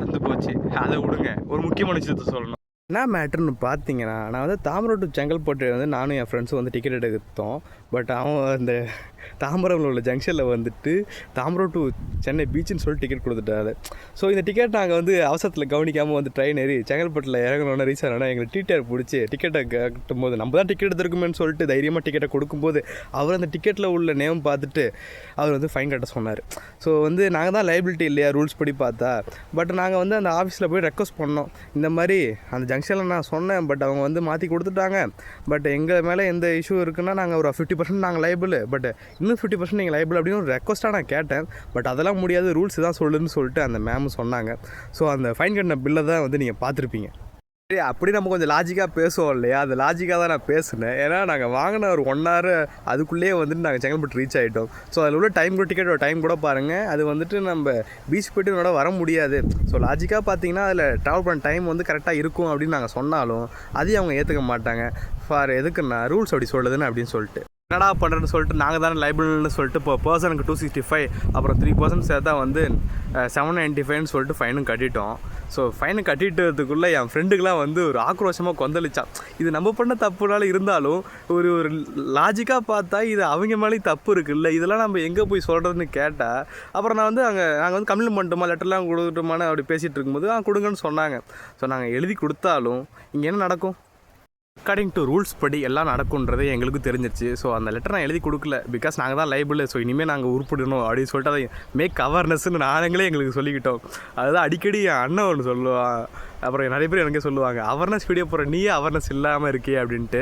மறந்து போச்சு, அதை விடுங்க. ஒரு முக்கியமான விஷயத்த சொல்லணும். என்ன மேட்ருன்னு பார்த்தீங்கன்னா, நான் வந்து தாம்பரம் டு செங்கல்பட்டு வந்து நானும் என் ஃப்ரெண்ட்ஸும் வந்து டிக்கெட் எடுத்தோம். பட் அவன் அந்த தாம்பரம்ல உள்ள ஜங்ஷனில் வந்துட்டு தாம்பரம் டு சென்னை பீச்சுன்னு சொல்லி டிக்கெட் கொடுத்துட்டாரு. ஸோ இந்த டிக்கெட் நாங்கள் வந்து அவசரத்தில் கவனிக்காமல் வந்து ட்ரெயின் ஏறி செங்கல்பட்டில் இறங்கணுன்னா ரீச் ஆனோன்னா எங்களுக்கு டிடிஆர் பிடிச்சி டிக்கெட்டை கட்டும்போது நம்ம தான் டிக்கெட் எடுத்துருக்குமேன்னு சொல்லிட்டு தைரியமாக டிக்கெட்டை கொடுக்கும்போது அவர் அந்த டிக்கெட்டில் உள்ள நேம் பார்த்துட்டு அவர் வந்து ஃபைன் கட்ட சொன்னார். ஸோ வந்து நாங்கள் தான் லைபிலிட்டி இல்லையா ரூல்ஸ் படி பார்த்தா. பட் நாங்கள் வந்து அந்த ஆஃபீஸில் போய் ரெக்வஸ்ட் பண்ணோம், இந்த மாதிரி அந்த ஜங்ஷனில் நான் சொன்னேன், பட் அவங்க வந்து மாற்றி கொடுத்துட்டாங்க. பட் எங்கள் மேலே எந்த இஷ்யூ இருக்குன்னா நாங்கள் ஒரு 50% நாங்கள் லைபிள், பட் இன்னும் 50% நீங்கள் லைபிள் அப்படின்னு ஒரு ரெக்வஸ்ட்டாக நான் கேட்டேன். பட் அதெல்லாம் முடியாது, ரூல்ஸ் தான் சொல்லுன்னு சொல்லிட்டு அந்த மேம் சொன்னாங்க. ஸோ அந்த ஃபைன் கட்டின பில்லை தான் வந்து நீங்கள் பார்த்துருப்பீங்க. சரி, அப்படி நம்ம கொஞ்சம் லாஜிக்காக பேசுவோம் இல்லையா, அந்த லாஜிக்காக தான் நான் பேசினேன். ஏன்னா நாங்கள் வாங்கின ஒரு 1 hour அதுக்குள்ளேயே வந்துட்டு நாங்கள் செங்கல்பட்டு ரீச் ஆகிட்டோம். ஸோ அதில் உள்ள டைம் கூட டிக்கெட்டோட டைம் கூட பாருங்கள், அது வந்துட்டு நம்ம பீச் போய்ட்டு என்னோட வர முடியாது. ஸோ லாஜிக்காக பார்த்தீங்கன்னா அதில் ட்ராவல் பண்ண டைம் வந்து கரெக்டாக இருக்கும் அப்படின்னு நாங்கள் சொன்னாலும் அதையும் அவங்க ஏற்றுக்க மாட்டாங்க. ஃபார் எதுக்குன்னா ரூல்ஸ் அப்படி சொல்லுதுன்னு அப்படின்னு சொல்லிட்டு என்னடா பண்ணுறேன்னு சொல்லிட்டு நாங்கள் தானே லைபிள்னு சொல்லிட்டு இப்போ பர்சனுக்கு 265 அப்புறம் 3% சேர்த்தா வந்து 795ன்னு சொல்லிட்டு ஃபைனும் கட்டிட்டோம். ஸோ ஃபைனு கட்டிட்டதுக்குள்ளே என் ஃப்ரெண்டுக்கெலாம் வந்து ஒரு ஆக்ரோஷமாக கொந்தளிச்சான். இது நம்ம பண்ண தப்புனால இருந்தாலும் ஒரு லாஜிக்காக பார்த்தா இது அவங்க மேலேயும் தப்பு இருக்குல்ல, இதெல்லாம் நம்ம எங்கே போய் சொல்கிறதுன்னு கேட்டால் அப்புறம் நான் வந்து நாங்கள் வந்து கம்ப்ளைண்ட் பண்ணிட்டோமா, லெட்டர்லாம் கொடுக்கட்டுமான்னு அப்படி பேசிகிட்டு இருக்கும்போது கொடுங்கன்னு சொன்னாங்க. ஸோ நாங்கள் எழுதி கொடுத்தாலும் இங்கே என்ன நடக்கும், அக்கார்டிங் டு ரூல்ஸ் படி எல்லாம் நடக்கும்ன்றது எங்களுக்கு தெரிஞ்சிருச்சு. ஸோ அந்த லெட்டர் நான் எழுதி கொடுக்கல, பிகாஸ் நாங்கள் தான் லைபிள். ஸோ இனிமேல் நாங்கள் உருப்பிடணும் அப்படின்னு சொல்லிட்டு அதை மேக் அவேர்னஸ்ன்னு நாங்களே எங்களுக்கு சொல்லிக்கிட்டோம். அதுதான் அடிக்கடி என் அண்ணன் ஒன்று சொல்லுவான், அப்புறம் நிறைய பேர் எனக்கே சொல்லுவாங்க, அவேர்னஸ் வீடியோ போகிற நீயே அவேர்னஸ் இல்லாமல் இருக்கே அப்படின்ட்டு.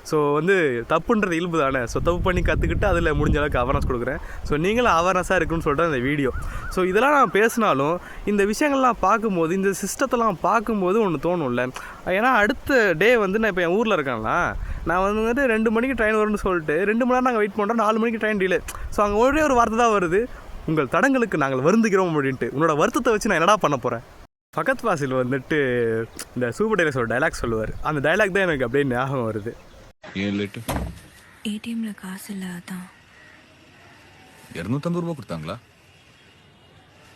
ஸோ வந்து தப்புன்றது இயல்பு தானே. ஸோ தப்பு பண்ணி கற்றுக்கிட்டு அதில் முடிஞ்ச அளவுக்கு அவேர்னஸ் கொடுக்குறேன். ஸோ நீங்களும் அவேர்னஸாக இருக்குன்னு சொல்லிட்டு அந்த வீடியோ. ஸோ இதெல்லாம் நான் பேசினாலும் இந்த விஷயங்கள்லாம் பார்க்கும்போது, இந்த சிஸ்டத்தெல்லாம் பார்க்கும்போது ஒன்று தோணும்ல. ஏன்னா அடுத்த டே வந்து நான் இப்போ என் ஊரில் இருக்கேன்ல, நான் வந்துட்டு 2 மணிக்கு ட்ரெயின் வரும்னு சொல்லிட்டு 2 மணி நேரம் நாங்கள் வெயிட் பண்ணுறோம், 4 மணிக்கு ட்ரெயின் டிலே. ஸோ அங்கே ஒரே ஒரு வார்த்தை தான் வருது, உங்கள் தடங்களுக்கு நாங்கள் வருந்துகிறோம் அப்படின்ட்டு. உன்னோட வருத்தத்தை வச்சு நான் என்னடா பண்ண போகிறேன். ஃபகத் ஃபாசில் வந்துட்டு இந்த சூப்பர் டைலர்ஸ் ஒரு டைலாக் சொல்லுவார், அந்த டைலாக் தான் எனக்கு அப்படியே ஞாபகம் வருது. ஏன் லேட்டு? ஏடிஎம்ல காசு இல்லை, அதான். 250 ரூபா கொடுத்தாங்களா?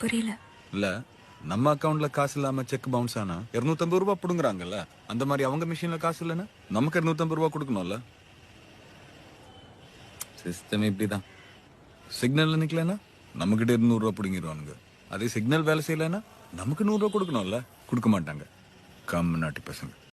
புரியல. இல்ல, நம்ம அக்கவுண்ட்ல காசு இல்லாம செக் பவுன்ஸ் ஆனா 250 ரூபா புடுங்குறாங்கல்ல, அந்த மாதிரி அவங்க மிஷின்ல காசு இல்லைன்னா நமக்கு 250 ரூபா கொடுக்கணும்ல. சிஸ்டம் இப்படிதான். சிக்னல்ல நிக்கலன்னா நம்ம கிட்ட 200 ரூபா புடுங்கிடுவானுங்க. அதே சிக்னல் வேலை செய்யலைன்னா நமக்கு 100 ரூபா கொடுக்கணும்ல, கொடுக்க மாட்டாங்க. கம் நாட்டி பசங்க.